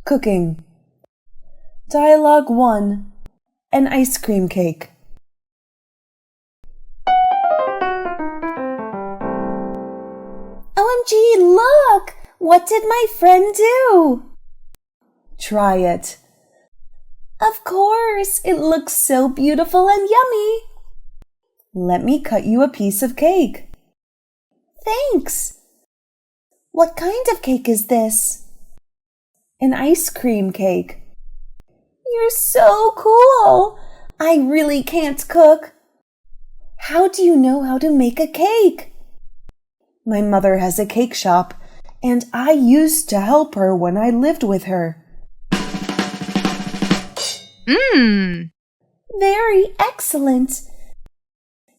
Cooking. Dialogue 1. An ice cream cake. OMG, look! What did my friend do? Try it. Of course, it looks so beautiful and yummy. Let me cut you a piece of cake. Thanks. What kind of cake is this? An ice cream cake. You're so cool. I really can't cook. How do you know how to make a cake? My mother has a cake shop, and I used to help her when I lived with her. Very excellent.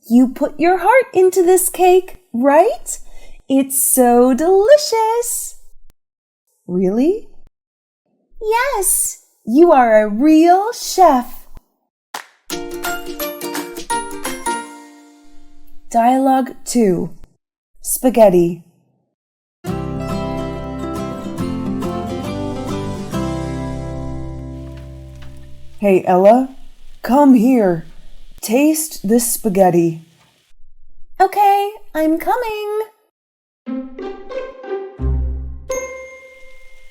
You put your heart into this cake, right? It's so delicious. Really? Yes, you are a real chef. Dialogue 2. Spaghetti. Hey, Ella, come here. Taste this spaghetti. Okay, I'm coming.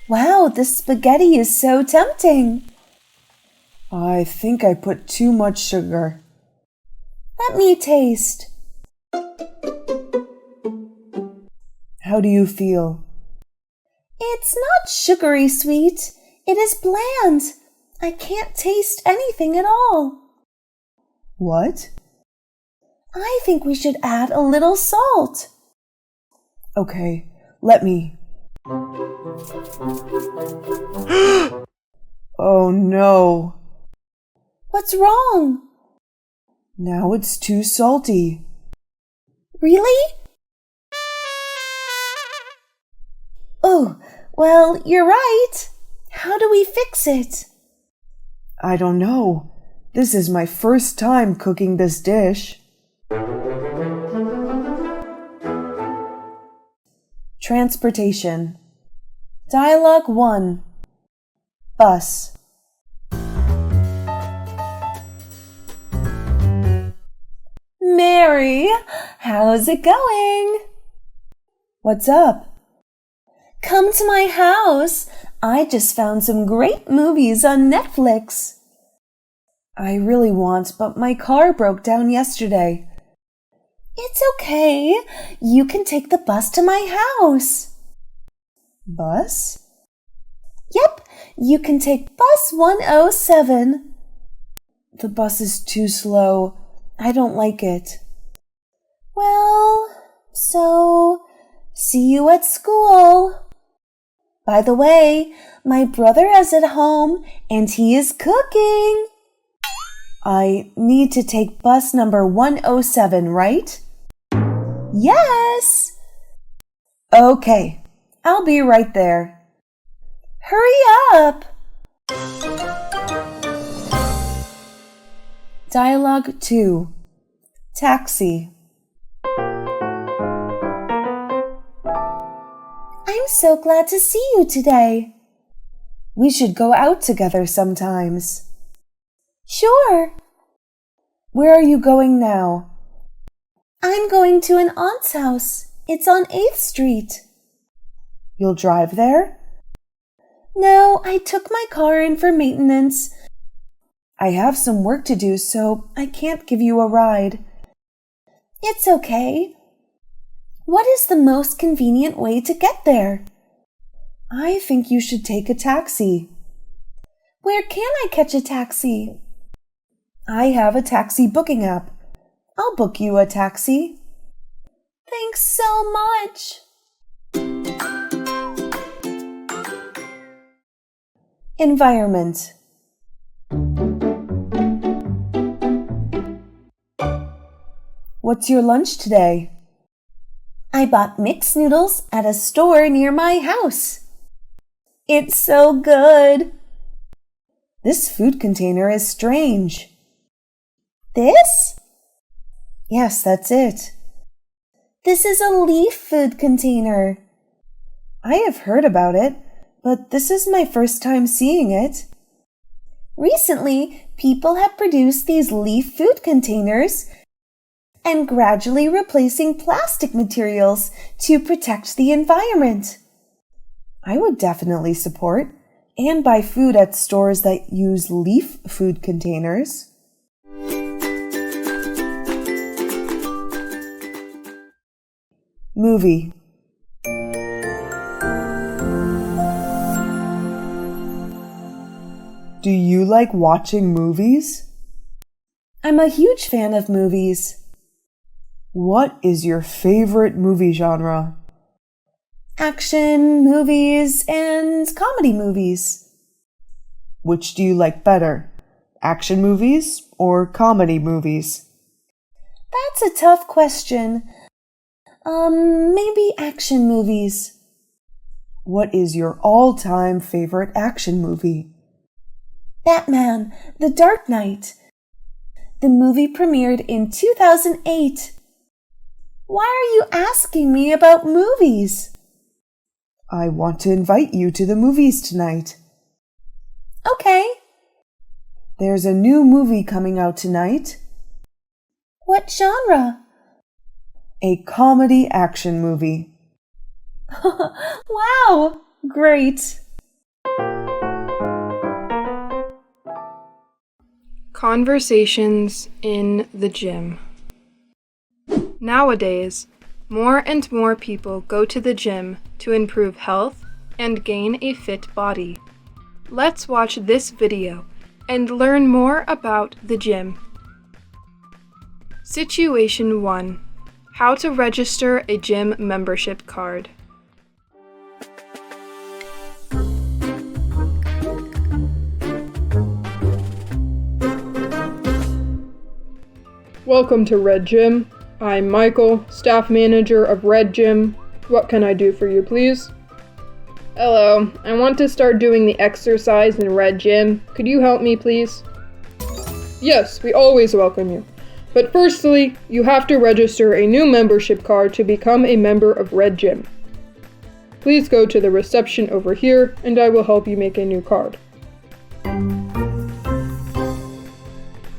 Wow, this spaghetti is so tempting. I think I put too much sugar. Let me taste. How do you feel? It's not sugary sweet. It is bland. I can't taste anything at all. What? I think we should add a little salt. Okay, let me. Oh no. What's wrong? Now it's too salty. Really? Oh, well, you're right. How do we fix it? I don't know. This is my first time cooking this dish. Transportation. Dialogue 1. Bus. Mary, how's it going? What's up? Come to my house. I just found some great movies on Netflix. I really want, but my car broke down yesterday. It's okay. You can take the bus to my house. Bus? Yep, you can take bus 107. The bus is too slow. I don't like it. Well, so see you at school. By the way, my brother is at home and he is cooking. I need to take bus number 107, right? Yes. Okay, I'll be right there. Hurry up. Dialogue 2. Taxi. I'm so glad to see you today. We should go out together sometimes. Sure. Where are you going now? I'm going to an aunt's house. It's on 8th Street. You'll drive there? No, I took my car in for maintenance. I have some work to do, so I can't give you a ride. It's okay. What is the most convenient way to get there? I think you should take a taxi. Where can I catch a taxi? I have a taxi booking app. I'll book you a taxi. Thanks so much. Environment. What's your lunch today? I bought mixed noodles at a store near my house. It's so good. This food container is strange. This? Yes, that's it. This is a leaf food container. I have heard about it, but this is my first time seeing it. Recently, people have produced these leaf food containers and gradually replacing plastic materials to protect the environment. I would definitely support and buy food at stores that use leaf food containers. Movie. Do you like watching movies? I'm a huge fan of movies. What is your favorite movie genre? Action movies and comedy movies. Which do you like better? Action movies or comedy movies? That's a tough question. Maybe action movies. What is your all-time favorite action movie? Batman, The Dark Knight. The movie premiered in 2008. Why are you asking me about movies? I want to invite you to the movies tonight. Okay. There's a new movie coming out tonight. What genre? A comedy action movie. Wow, great. Conversations in the gym. Nowadays, more and more people go to the gym to improve health and gain a fit body. Let's watch this video and learn more about the gym. Situation 1. How to register a gym membership card. Welcome to Red Gym. I'm Michael, staff manager of Red Gym. What can I do for you, please? Hello, I want to start doing the exercise in Red Gym. Could you help me, please? Yes, we always welcome you. But firstly, you have to register a new membership card to become a member of Red Gym. Please go to the reception over here, and I will help you make a new card.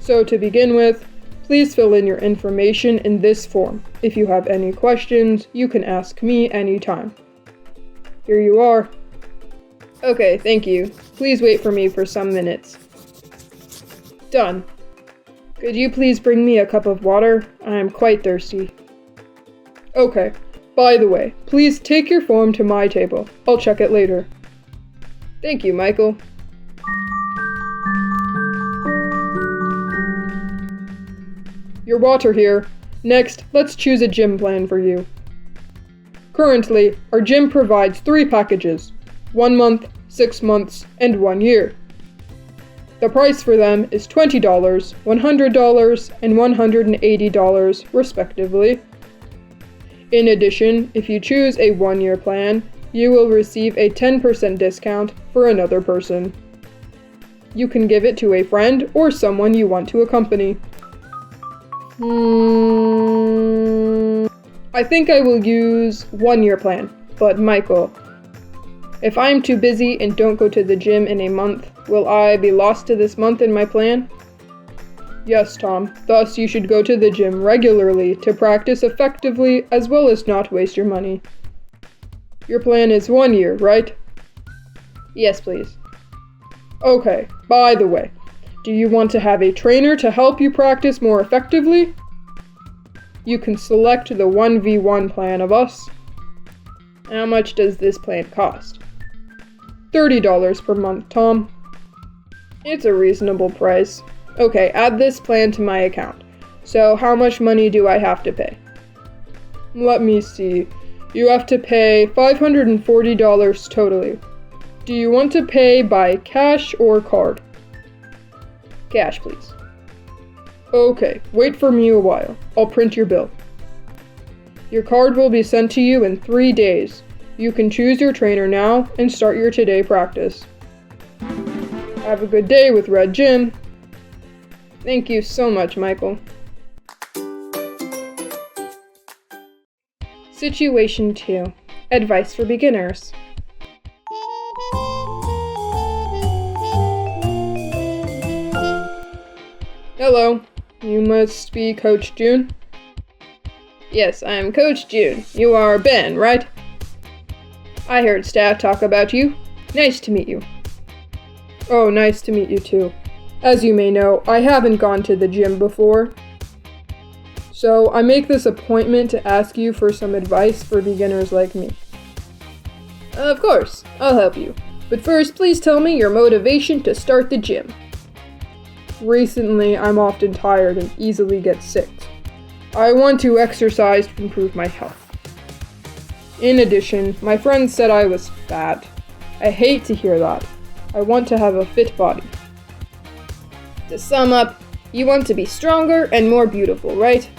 So to begin with, please fill in your information in this form. If you have any questions, you can ask me anytime. Here you are. Okay, thank you. Please wait for me for some minutes. Done. Could you please bring me a cup of water? I am quite thirsty. Okay. By the way, please take your form to my table. I'll check it later. Thank you, Michael. Your water here. Next, let's choose a gym plan for you. Currently, our gym provides 3 packages: 1 month, 6 months, and 1 year. The price for them is $20, $100, and $180 respectively. In addition, if you choose a 1-year plan, you will receive a 10% discount for another person. You can give it to a friend or someone you want to accompany. I think I will use 1-year plan, but Michael, if I am too busy and don't go to the gym in a month, will I be lost to this month in my plan? Yes, Tom. Thus, you should go to the gym regularly to practice effectively as well as not waste your money. Your plan is 1 year, right? Yes, please. Okay, by the way, do you want to have a trainer to help you practice more effectively? You can select the 1v1 plan of us. How much does this plan cost? $30 per month, Tom. It's a reasonable price. Okay, add this plan to my account. So how much money do I have to pay? Let me see. You have to pay $540 totally. Do you want to pay by cash or card? Cash, please. Okay, wait for me a while. I'll print your bill. Your card will be sent to you in 3 days. You can choose your trainer now and start your today practice. Have a good day with Red Gym. Thank you so much, Michael. Situation 2. Advice for beginners. Hello, you must be Coach June? Yes, I am Coach June. You are Ben, right? I heard staff talk about you. Nice to meet you. Oh, nice to meet you too. As you may know, I haven't gone to the gym before. So I make this appointment to ask you for some advice for beginners like me. Of course, I'll help you. But first, please tell me your motivation to start the gym. Recently, I'm often tired and easily get sick. I want to exercise to improve my health. In addition, my friends said I was fat. I hate to hear that. I want to have a fit body. To sum up, you want to be stronger and more beautiful, right?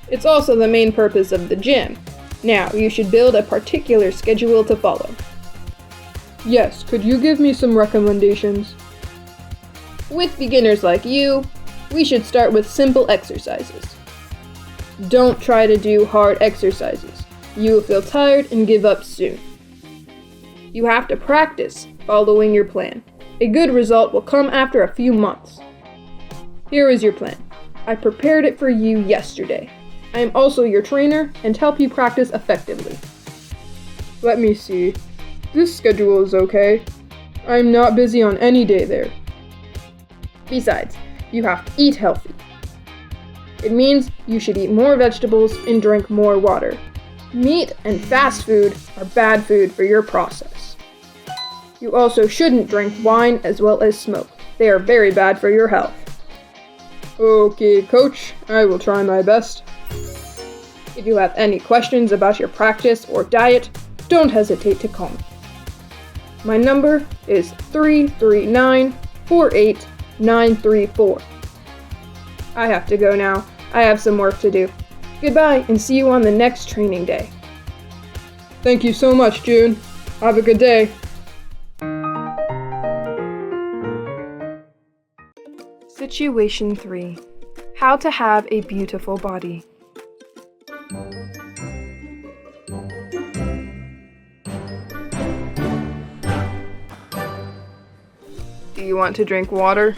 It's also the main purpose of the gym. Now, you should build a particular schedule to follow. Yes, could you give me some recommendations? With beginners like you, we should start with simple exercises. Don't try to do hard exercises. You will feel tired and give up soon. You have to practice following your plan. A good result will come after a few months. Here is your plan. I prepared it for you yesterday. I am also your trainer and help you practice effectively. Let me see. This schedule is okay. I'm not busy on any day there. Besides, you have to eat healthy. It means you should eat more vegetables and drink more water. Meat and fast food are bad food for your process. You also shouldn't drink wine as well as smoke. They are very bad for your health. Okay, coach, I will try my best. If you have any questions about your practice or diet, don't hesitate to call me. My number is 339-48934. I have to go now. I have some work to do. Goodbye, and see you on the next training day. Thank you so much, June. Have a good day. Situation 3. How to have a beautiful body. Do you want to drink water?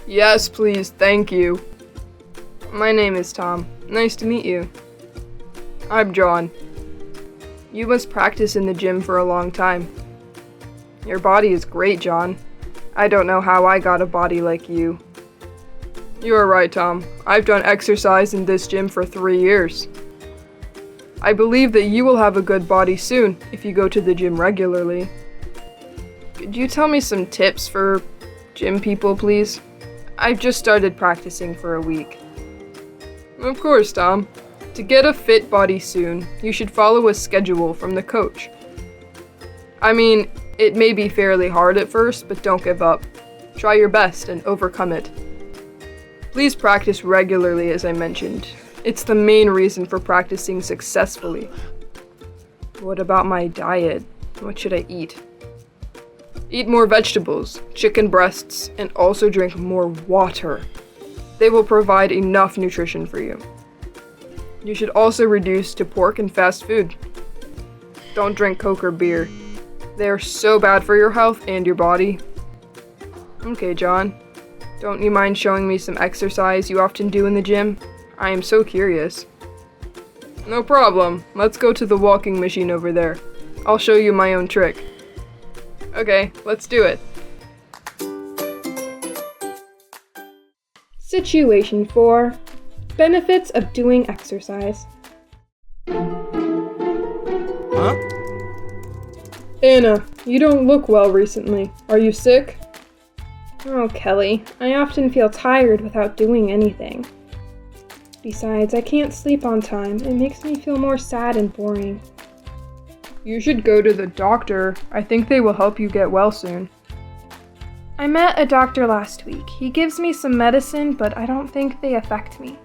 Yes, please, thank you. My name is Tom. Nice to meet you. I'm John. You must practice in the gym for a long time. Your body is great, John. I don't know how I got a body like you. You are right, Tom. I've done exercise in this gym for 3 years. I believe that you will have a good body soon if you go to the gym regularly. Could you tell me some tips for gym people, please? I've just started practicing for a week. Of course, Tom. To get a fit body soon, you should follow a schedule from the coach. I mean, it may be fairly hard at first, but don't give up. Try your best and overcome it. Please practice regularly, as I mentioned. It's the main reason for practicing successfully. What about my diet? What should I eat? Eat more vegetables, chicken breasts, and also drink more water. They will provide enough nutrition for you. You should also reduce to pork and fast food. Don't drink Coke or beer. They are so bad for your health and your body. Okay, John. Don't you mind showing me some exercise you often do in the gym? I am so curious. No problem. Let's go to the walking machine over there. I'll show you my own trick. Okay, let's do it. Situation 4. Benefits of doing exercise. Anna, you don't look well recently. Are you sick? Oh, Kelly, I often feel tired without doing anything. Besides, I can't sleep on time. It makes me feel more sad and boring. You should go to the doctor. I think they will help you get well soon. I met a doctor last week. He gives me some medicine, but I don't think they affect me.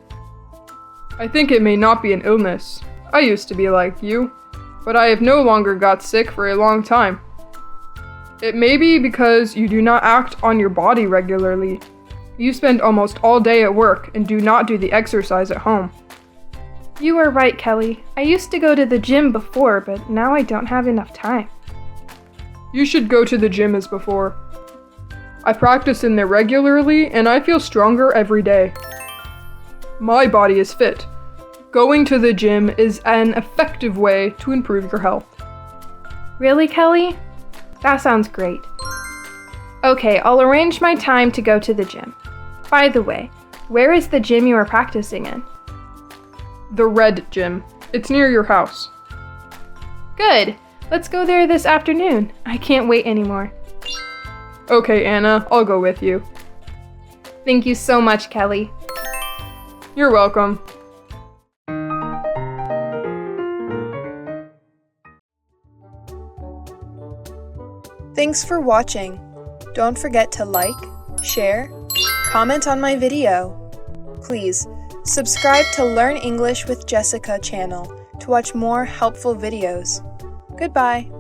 I think it may not be an illness. I used to be like you, but I have no longer got sick for a long time. It may be because you do not act on your body regularly. You spend almost all day at work and do not do the exercise at home. You are right, Kelly. I used to go to the gym before, but now I don't have enough time. You should go to the gym as before. I practice in there regularly, and I feel stronger every day. My body is fit. Going to the gym is an effective way to improve your health. Really, Kelly? That sounds great. Okay, I'll arrange my time to go to the gym. By the way, where is the gym you are practicing in? The Red Gym. It's near your house. Good. Let's go there this afternoon. I can't wait anymore. Okay, Anna, I'll go with you. Thank you so much, Kelly. You're welcome. Thanks for watching. Don't forget to like, share, comment on my video. Please, subscribe to Learn English with Jessica channel to watch more helpful videos. Goodbye.